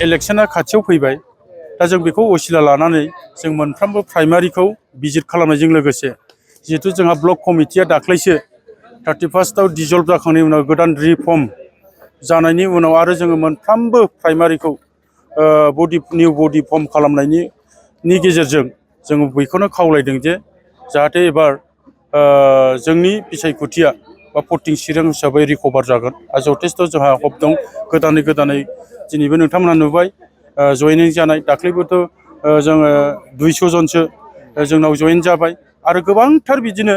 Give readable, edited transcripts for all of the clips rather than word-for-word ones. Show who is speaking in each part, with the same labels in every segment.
Speaker 1: इलेक्शना खाथियाव फैबाय दा जों बेखौ असिला लानानै जों मोनफ्रोमबो प्राइमारिखौ भिजिट खालामनायजों लोगोसे जिहेतु जोंहा ब्लक कमिटिया दाख्लैसो 31 डिजल्भ जाखांनायनि उनाव गोदान रिफर्म जानायनि उनाव आरो जोङो मोनफ्रोमबो प्राइमारिखौ निउ बडि फर्म खालामनायनि गेजेरजों जोङो बेखौनो खावलायदों जे जाहाथे एबार जोंनि बिसायख'थिया बा भटिं चिरां हिसाबै रिकभार जागोन आरो जथेस्थ' जोंहा हप दं गोदानै दिनैबो नोंथांमोना नुबाय जयनिं जानाय दाख्लैबोथ' जोङो 200 जनसो जोंनाव जयेन जाबाय आरो गोबांथार बिदिनो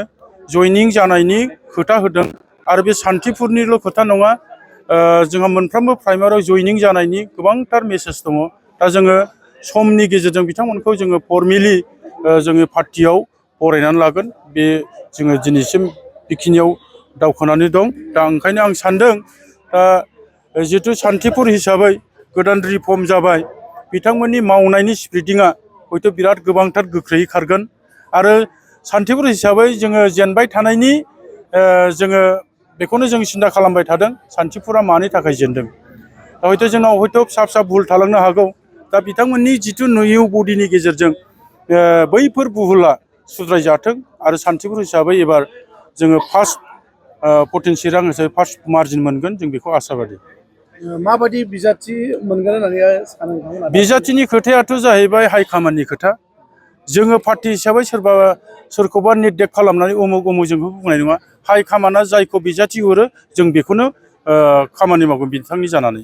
Speaker 1: जयनिं जानायनि खोथा होदों आरो बे सान्थिफुरनिल' खोथा नङा जोंहा मोनफ्रोमबो प्राइमारियाव जयनिं जानायनि गोबांथार मेसेज दङ दा जोङो समनि गेजेरजों बिथांमोनखौ जोङो फर्मेलि जोङो पार्टियाव बरायनानै लागोन बे जोङो दिनैसिम बेखिनियाव दावखोनानै दं दा ओंखायनो आं सान्दों जिहेतु सान्थिफुर हिसाबै गोदान रिफर्म जाबाय बिथांमोननि मावनायनि स्पिरिटिंआ हयथ' बिराद गोबांथार गोख्रैयै खारगोन आरो सान्थिफुर हिसाबै जोङो जेनबाय थानायनि जोङो बेखौनो जों सिन्था खालामबाय थादों सान्थिफुरा मानि थाखाय जेनदों हयथ' जोंनाव हयथ' फिसा भुल थालांनो हागौ दा बिथांमोननि जिथु निउ बडिनि गेजेरजों बैफोर भुला सुद्रायजाथों आरो सान्थिफुर हिसाबै एबार जोङो फार्स्ट भटिं चिरां हिसाबै फार्स्ट मार्जिन मोनगोन जों बेखौ आसाबादि
Speaker 2: माबायदि बिजाथि मोनगोन होननानै सानो नोंथांमोना
Speaker 1: बिजाथिनि खोथायाथ' जाहैबाय हाइकमान्डनि खोथा जोङो पार्टि हिसाबै सोरखौबा निर्देक खालामनानै उमुक जोंखौ बुंनाय नङा हाइकमान्डआ जायखौ बिजाथि हरो जों बेखौनो खामानि मावगोन बिथांनि जानानै